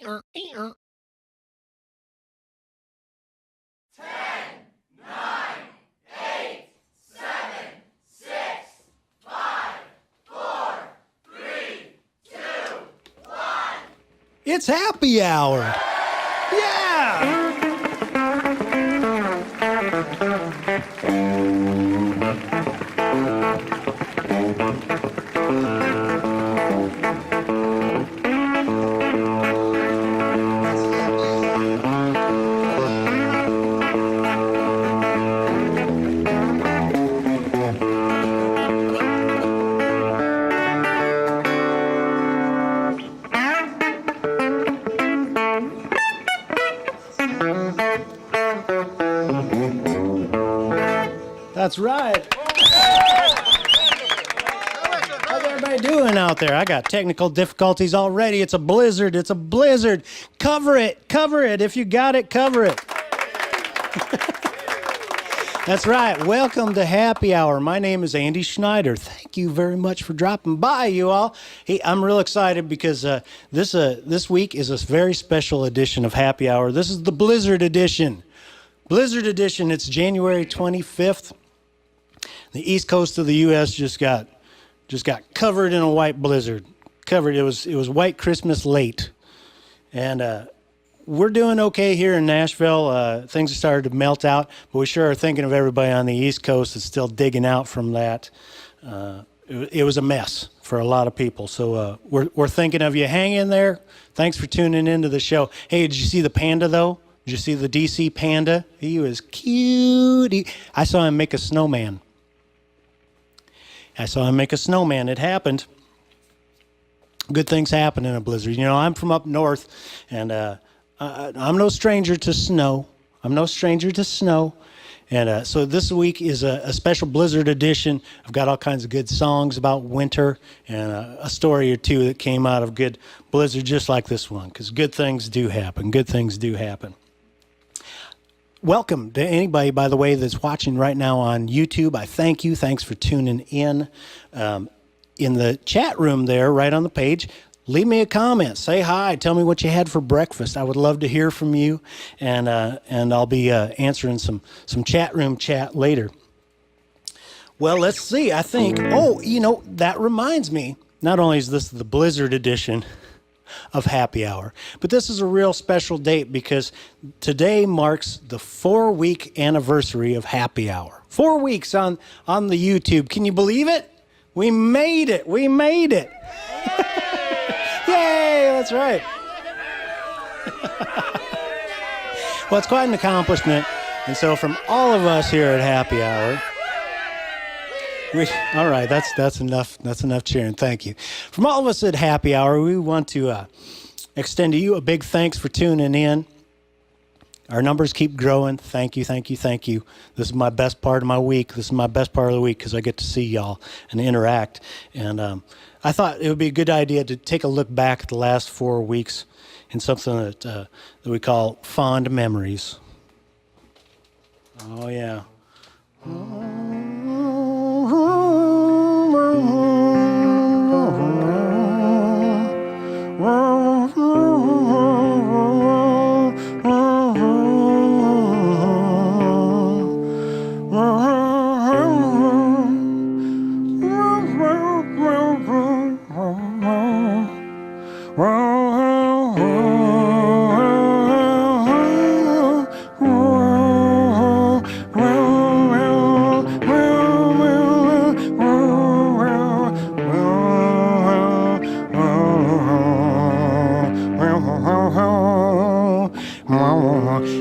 It's happy hour. Yeah! That's right. How's everybody doing out there? I got technical difficulties already. It's a blizzard. It's a blizzard. Cover it. Cover it. If you got it, cover it. That's right. Welcome to Happy Hour. My name is Andy Schneider. Thank you very much for dropping by, you all. Hey, I'm real excited because this week is a very special edition of Happy Hour. This is the Blizzard edition. Blizzard edition. It's January 25th. The east coast of the U.S. just got covered in a white blizzard. Covered. It was white Christmas late, and we're doing okay here in Nashville. Things have started to melt out, but we sure are thinking of everybody on the east coast that's still digging out from that. It was a mess for a lot of people. So we're thinking of you. Hang in there. Thanks for tuning into the show. Hey, did you see the panda though? Did you see the DC panda? He was cute. I saw him make a snowman. It happened. Good things happen in a blizzard. You know, I'm from up north, and I'm no stranger to snow. And so this week is a special blizzard edition. I've got all kinds of good songs about winter and a story or two that came out of good blizzard just like this one, because good things do happen. Welcome to anybody, by the way, that's watching right now on YouTube. I thank you. Thanks for tuning in. In the chat room there, right on the page, leave me a comment. Say hi. Tell me what you had for breakfast. I would love to hear from you, and I'll be answering some chat room chat later. Well, let's see. I think, that reminds me, not only is this the Blizzard edition of Happy Hour, but this is a real special date because today marks the 4-week anniversary of Happy Hour. 4 weeks on the YouTube. Can you believe it? We made it. Yay, that's right. Well, it's quite an accomplishment. And so from all of us here at Happy Hour, all right, that's enough cheering. Thank you. From all of us at Happy Hour, we want to extend to you a big thanks for tuning in. Our numbers keep growing. Thank you. This is my best part of my week. This is my best part of the week because I get to see y'all and interact. And I thought it would be a good idea to take a look back at the last 4 weeks in something that we call fond memories. Oh, yeah.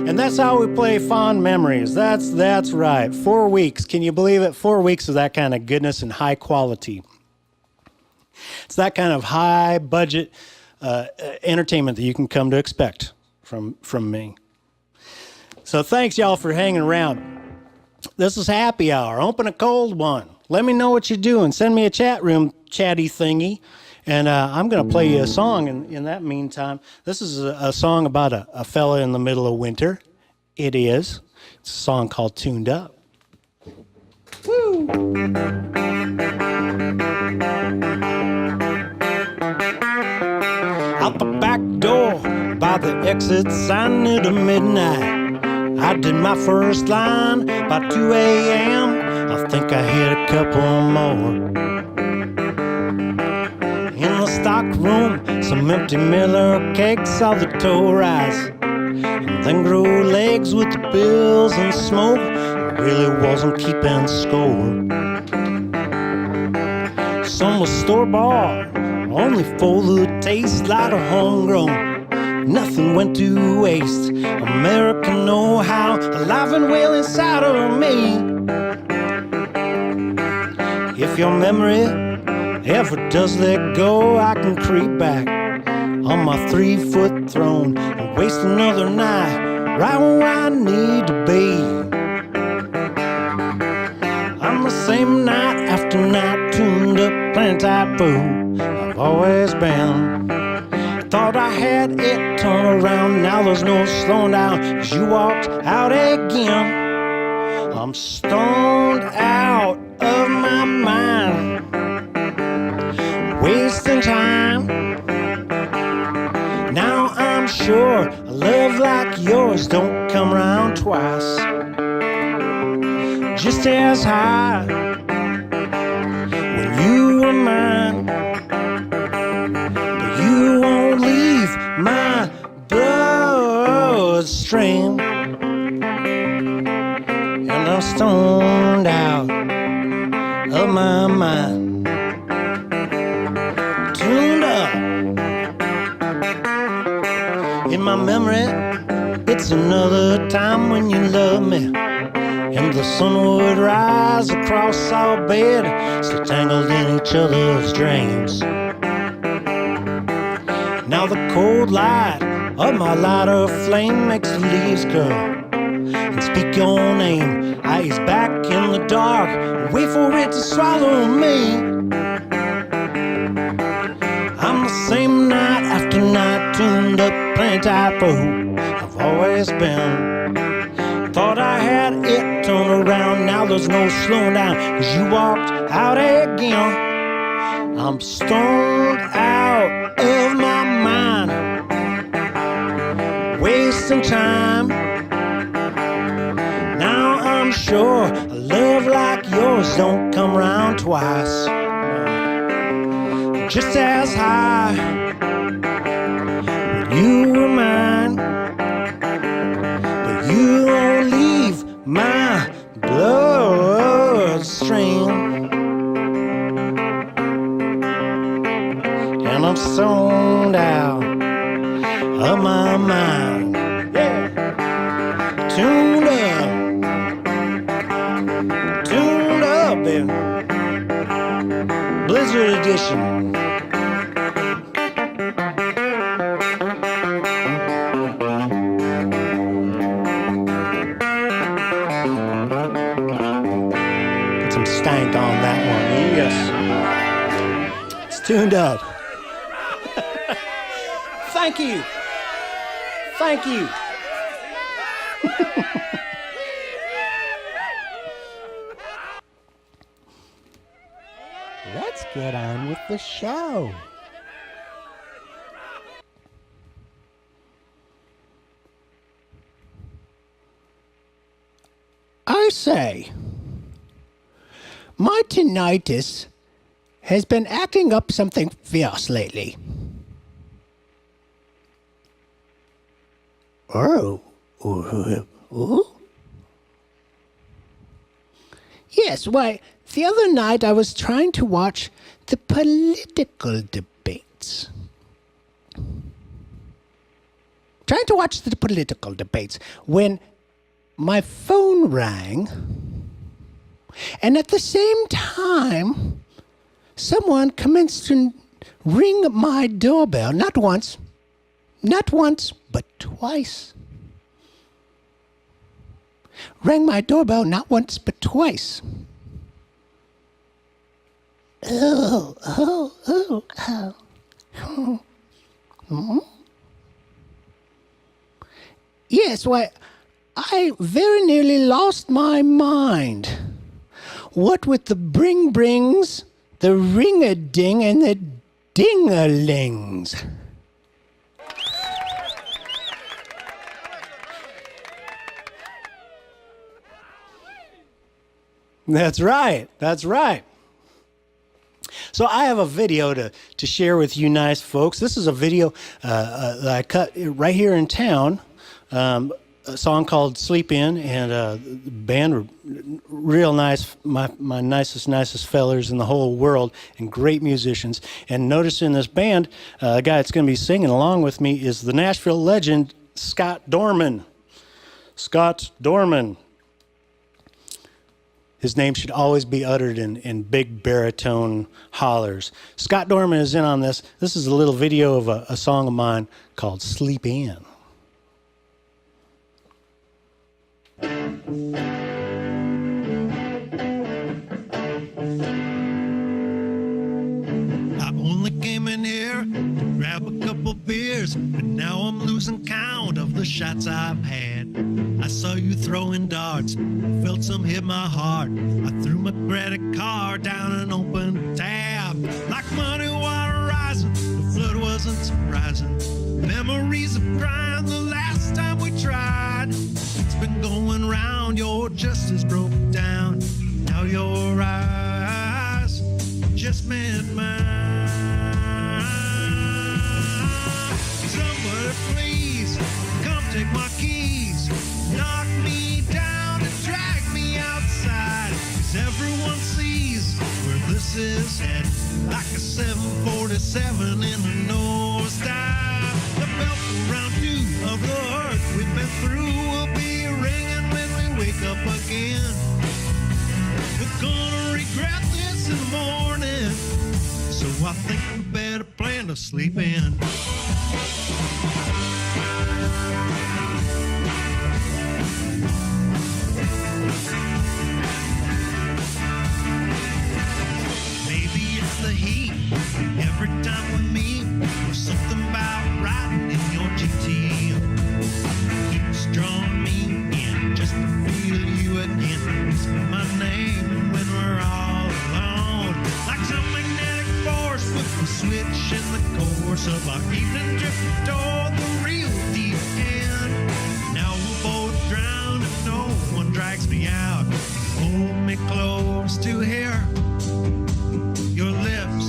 And that's how we play fond memories. That's right. 4 weeks. Can you believe it? 4 weeks of that kind of goodness and high quality. It's that kind of high budget entertainment that you can come to expect from me. So thanks y'all for hanging around. This is Happy Hour. Open a cold one. Let me know what you're doing. Send me a chat room chatty thingy. And I'm going to play you a song in that meantime. This is a song about a fella in the middle of winter. It is. It's a song called Tuned Up. Woo! Out the back door, by the exit sign at midnight. I did my first line by 2 a.m. I think I hit a couple more. In the stock room, some empty Miller cakes saw the toe rise, and then grow legs with the bills and smoke. I really wasn't keeping score. Some was store-bought, only for the taste, like a homegrown. Nothing went to waste. American know-how, alive and well inside of me. If your memory ever does let go, I can creep back on my 3-foot throne and waste another night right where I need to be. I'm the same night after night, tuned up, playing typhoon. I've always been. Thought I had it turned around, now there's no slowing down, 'cause you walked out again. I'm stoned out of my mind, wasting time. Now I'm sure a love like yours don't come around twice. Just as high when you were mine, but you won't leave my bloodstream. And I'm stoned out of my mind, tuned up. In my memory, it's another time when you loved me, and the sun would rise across our bed, still tangled in each other's dreams. Now the cold light of my lighter flame makes the leaves curl and speak your name. I ease back in the dark, wait for it to swallow me. I'm the same night after night, tuned up, playing typhoon. I've always been. Thought I had it turned around, now there's no slowing down, 'cause you walked out again. I'm stoned out of my mind, wasting time. Now I'm sure a love like yours don't come around twice. Just as high when you were mine, but you won't leave my bloodstream. And I'm stoned out of my mind, yeah. Tuned up, baby. Blizzard edition. Put some stank on that one, yes. It's tuned up. Thank you. Thank you. Let's get on with the show. I say, my tinnitus has been acting up something fierce lately. Oh. Yes, why, the other night I was trying to watch the political debates. When my phone rang, and at the same time, someone commenced to ring my doorbell, not once, but twice. Rang my doorbell not once, but twice. Yes, why, I very nearly lost my mind. What with the bring-brings, the ring-a-ding, and the ding-a-lings. That's right. That's right. So I have a video to share with you nice folks. This is a video that I cut right here in town, a song called Sleep In, and the band were real nice, my nicest fellers in the whole world, and great musicians. And notice in this band, the guy that's going to be singing along with me is the Nashville legend, Scott Dorman. Scott Dorman. His name should always be uttered in big baritone hollers. Scott Dorman is in on this. This is a little video of a song of mine called Sleep In. I only came in here to grab a couple beers, but now I'm losing count of the shots I've had. I saw you throwing darts, felt some hit my heart. I threw my credit card down an open tab. Like money water rising, the flood wasn't surprising. Memories of crying the last time we tried. It's been going round, your justice broke down. Now your eyes just met mine. Somebody please, come take my keys. Knock me down and drag me outside. 'Cause everyone sees where this is headed. Like a 747 in a nosedive. The belt around you of the hurt we've been through will be ringing when we wake up again. We're gonna regret this in the morning, so I think we better plan to sleep in. Maybe it's the heat every time we meet, or something about riding in your GT. Keeps drawing me in just to feel you again. Whisper my name when we're all alone. Like some magnetic force with the switch in the course of our evening drift toward the real deep end. Now we're both drowned and no one drags me out. Hold me close to hear your lips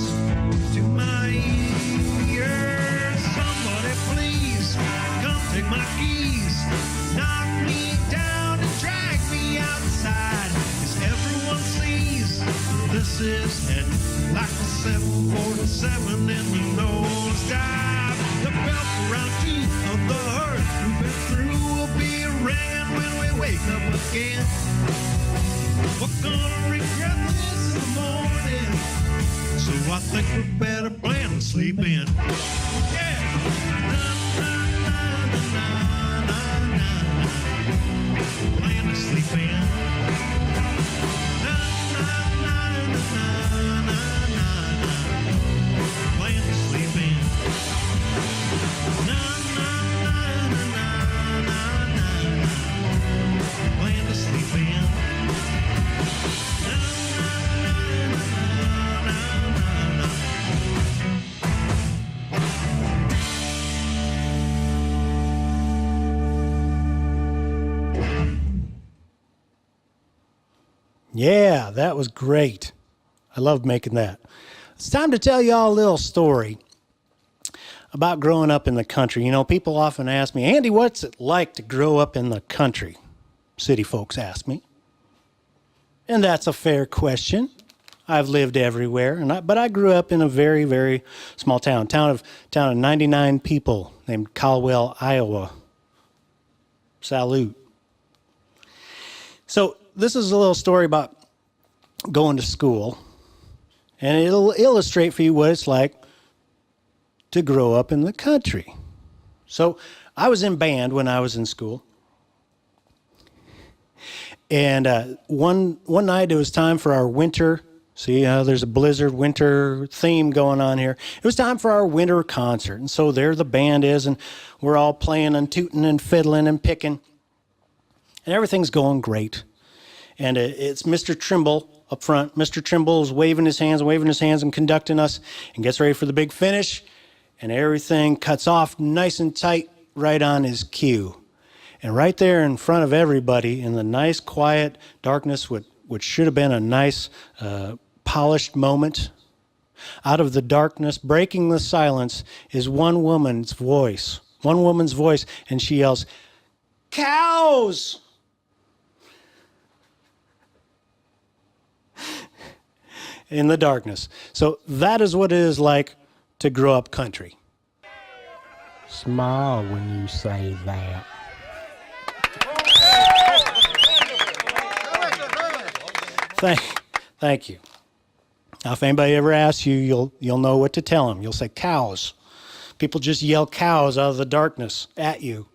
to my ears. Somebody please, come take my keys. Knock me down and drag me outside. 'Cause everyone sees this is headed like a 747 in the nosedive. The belt around you of the hurt we've been through will be ringing when we wake up again. We're gonna regret this in the morning, so I think we better plan to sleep in. Yeah. Plan to sleep in. Plan to sleep in. Plan to sleep in. Yeah, that was great. I love making that. It's time to tell y'all a little story about growing up in the country. You know, people often ask me, Andy, what's it like to grow up in the country? City folks ask me. And that's a fair question. I've lived everywhere, but I grew up in a very, very small town of 99 people named Caldwell, Iowa. Salute. So this is a little story about going to school, and it'll illustrate for you what it's like to grow up in the country. So I was in band when I was in school, and one night it was time for our winter. See how there's a blizzard winter theme going on here. It was time for our winter concert, and so there the band is, and we're all playing and tooting and fiddling and picking, and everything's going great. And it's Mr. Trimble up front. Mr. Trimble is waving his hands and conducting us, and gets ready for the big finish, and everything cuts off nice and tight right on his cue. And right there in front of everybody in the nice quiet darkness with which should have been a nice, polished moment. Out of the darkness, breaking the silence, is one woman's voice. One woman's voice, and she yells, "Cows!" In the darkness. So that is what it is like to grow up country. Smile when you say that. Thank you. Now, if anybody ever asks you, you'll know what to tell them. You'll say cows. People just yell cows out of the darkness at you.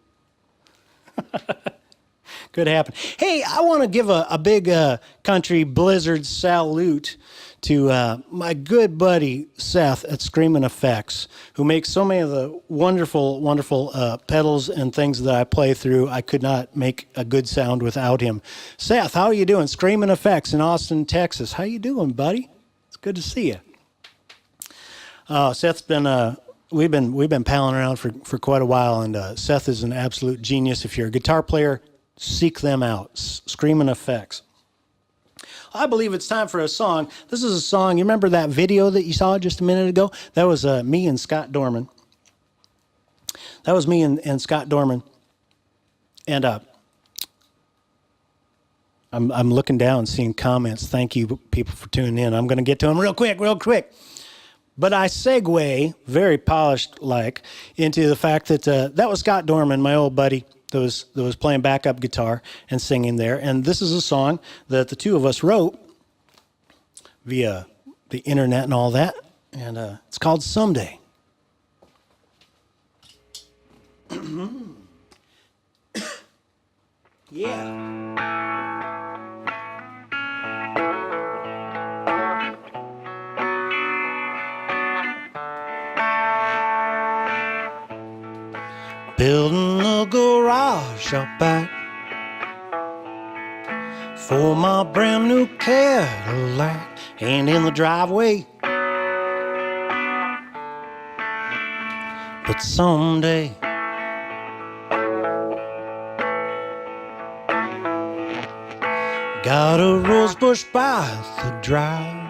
Could happen. Hey, I want to give a big country blizzard salute to my good buddy Seth at Screamin' Effects, who makes so many of the wonderful, wonderful pedals and things that I play through. I could not make a good sound without him. Seth, how are you doing? Screamin' Effects in Austin, Texas. How you doing, buddy? It's good to see you. Seth's been we've been palling around for quite a while, and Seth is an absolute genius. If you're a guitar player, seek them out. Screamin' Effects. I believe it's time for a song. This is a song. You remember that video that you saw just a minute ago? That was me and Scott Dorman. That was me and Scott Dorman. And I'm looking down, seeing comments. Thank you, people, for tuning in. I'm going to get to them real quick. But I segue, very polished-like, into the fact that that was Scott Dorman, my old buddy, that was playing backup guitar and singing there. And this is a song that the two of us wrote via the internet and all that. And it's called Someday. Yeah. Building a garage out back for my brand new Cadillac, and in the driveway. But someday got a rose bush by the drive,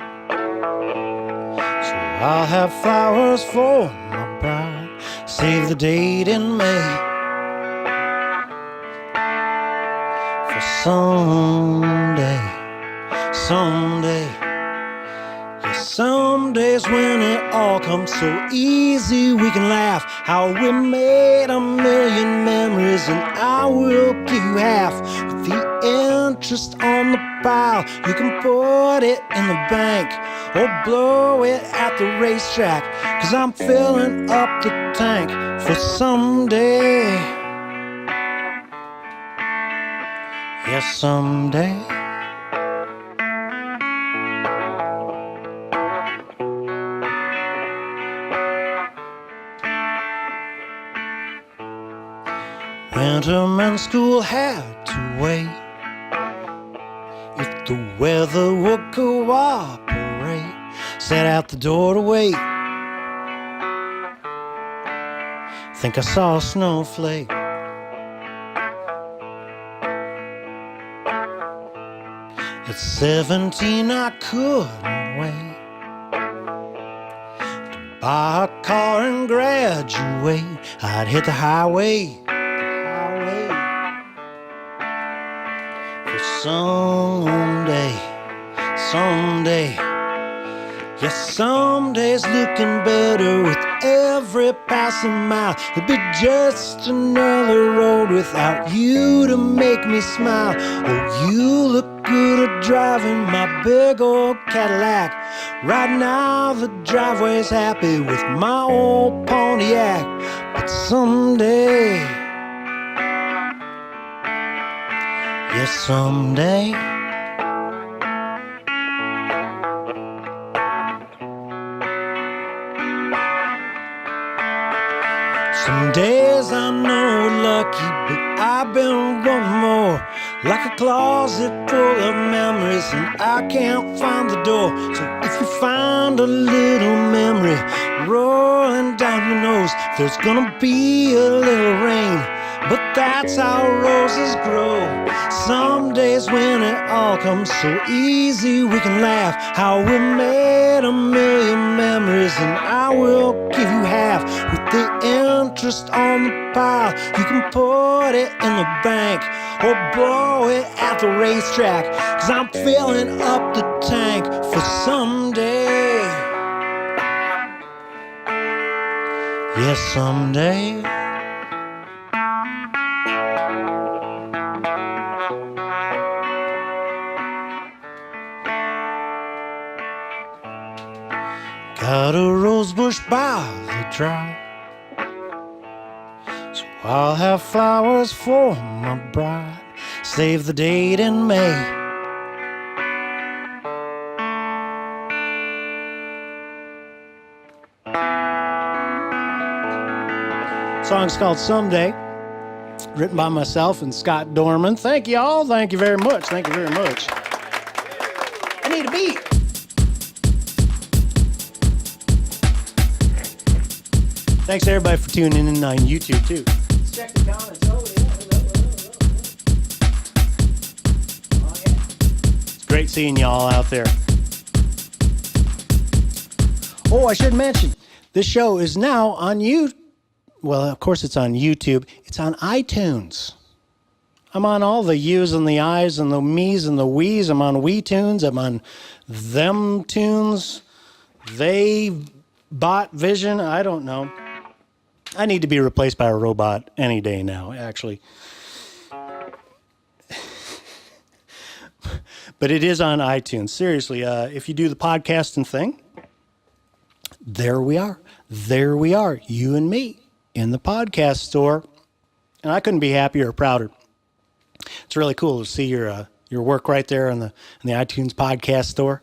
so I'll have flowers for my bride. Save the date in May for someday. Yeah, some days when it all comes so easy, we can laugh how we made a million memories, and I will give you half with the interest on the pile. You can put it in the bank or blow it at the racetrack, 'cause I'm filling up the tank for someday. Yeah, someday. Winterman school had to wait. If the weather would cooperate, sat out the door to wait. Think I saw a snowflake. At 17 I couldn't wait to buy a car and graduate. I'd hit the highway for someday. Yes, someday's looking better with every passing mile. It'll be just another road without you to make me smile. Oh, you look good at driving my big old Cadillac. Right now the driveway's happy with my old Pontiac. But someday, yes, someday, some days I know we're lucky, but I've been one more, like a closet full of memories, and I can't find the door. So if you find a little memory rolling down your nose, there's gonna be a little rain, but That's how roses grow. Some days when it all comes so easy, we can laugh how we made a million memories, and I will give you half with the interest on the pile. You can put it in the bank or blow it at the racetrack, 'cause I'm filling up the tank for someday. Yes, someday. Got a rose bush by the drive, so I'll have flowers for my bride. Save the date in May. Song's called Someday, written by myself and Scott Dorman. Thank you all. Thank you very much. Thank you very much. I need a beat. Thanks everybody for tuning in on YouTube too. Let's check the comments. Oh yeah. It's great seeing y'all out there. Oh, I should mention, this show is now on YouTube. Well, of course it's on YouTube. It's on iTunes. I'm on all the U's and the I's and the me's and the we's. I'm on WeTunes. I'm on Them Tunes. They Bot Vision. I don't know. I need to be replaced by a robot any day now, actually. But it is on iTunes. Seriously, if you do the podcasting thing, there we are. There we are, you and me, in the podcast store. And I couldn't be happier or prouder. It's really cool to see your work right there in the iTunes podcast store.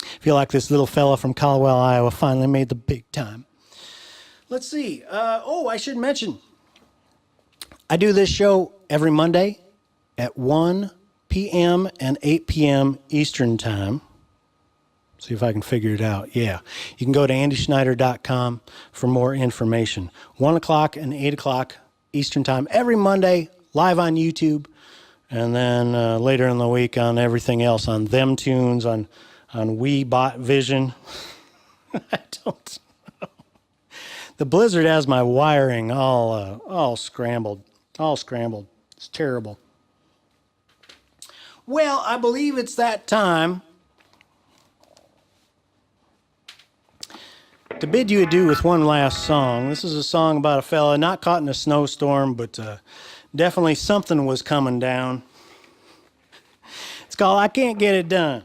I feel like this little fella from Caldwell, Iowa finally made the big time. Let's see. I should mention, I do this show every Monday at 1 p.m. and 8 p.m. Eastern Time. See if I can figure it out. Yeah. You can go to andyschneider.com for more information. 1 o'clock and 8 o'clock Eastern Time every Monday, live on YouTube, and then later in the week on everything else, on Them Tunes, on Bot Vision. I don't know. The Blizzard has my wiring all scrambled. All scrambled. It's terrible. Well, I believe it's that time to bid you adieu with one last song. This is a song about a fella not caught in a snowstorm, but definitely something was coming down. It's called I Can't Get It Done.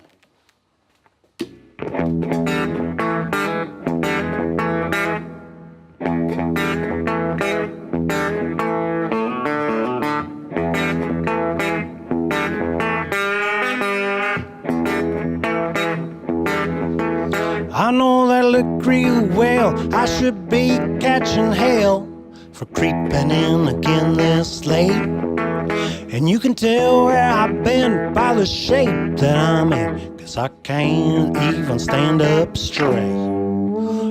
I know that look real well. I should be catching hell for creeping in again this late. And you can tell where I've been by the shape that I'm in, 'cause I can't even stand up straight.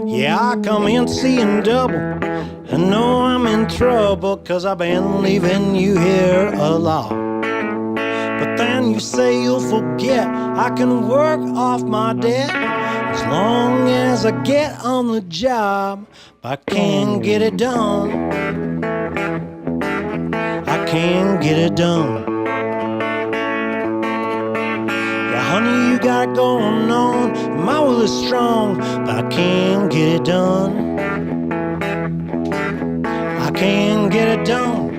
Yeah, I come in seeing double and know I'm in trouble, 'cause I've been leaving you here a lot. But then you say you'll forget I can work off my debt as long as I get on the job. But I can't get it done. I can't get it done. Yeah, honey, you got it going on. My will is strong, but I can't get it done. I can't get it done.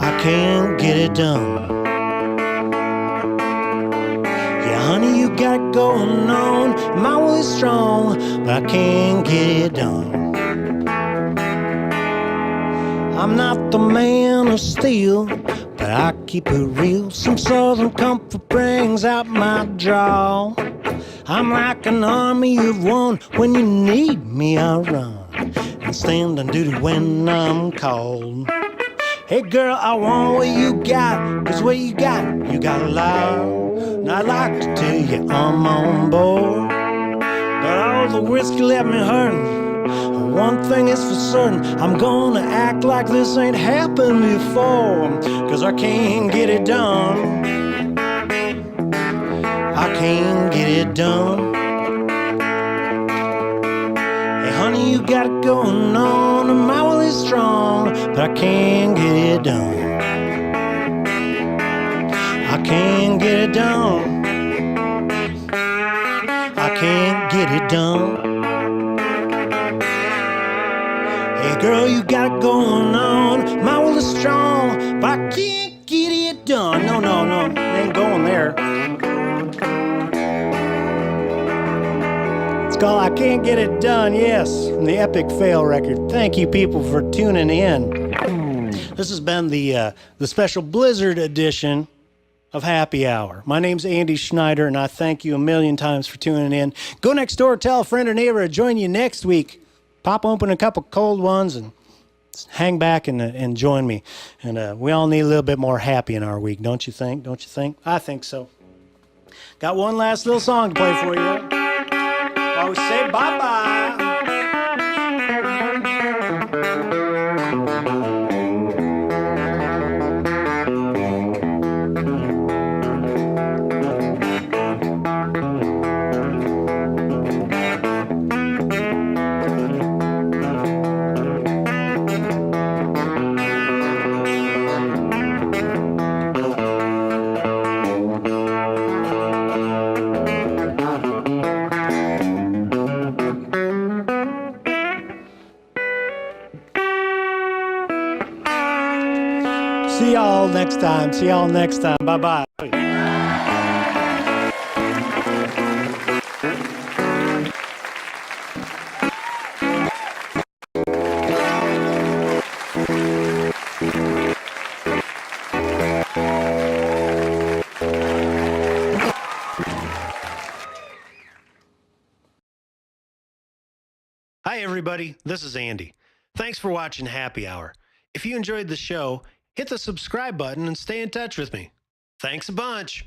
I can't get it done. Yeah, honey, you got it going on. My will is strong, but I can't get it done. I'm not the man of steel, but I keep it real. Some southern comfort brings out my draw. I'm like an army of one. When you need me, I run and stand on duty when I'm called. Hey girl, I want what you got, 'cause what you got a lot. And I'd like to tell you I'm on board, but all the whiskey left me hurting one thing is for certain, I'm gonna act like this ain't happened before, 'cause I can't get it done. I can't get it done. Hey honey, you got it going on, and my will is strong, but I can't get it done. I can't get it done. I can't get it done. Hey girl, you got it going on, my will is strong, but I can't get it done. No, ain't going there. It's called I Can't Get It Done, yes, from the Epic Fail record. Thank you people for tuning in. This has been the special Blizzard edition of Happy Hour. My name's Andy Schneider, and I thank you a million times for tuning in. Go next door, tell a friend or neighbor to join you next week. Pop open a couple cold ones and hang back and join me. And we all need a little bit more happy in our week, don't you think? Don't you think? I think so. Got one last little song to play for you while we say bye-bye. See y'all next time. See y'all next time. Bye-bye. Hi, everybody. This is Andy. Thanks for watching Happy Hour. If you enjoyed the show, hit the subscribe button and stay in touch with me. Thanks a bunch.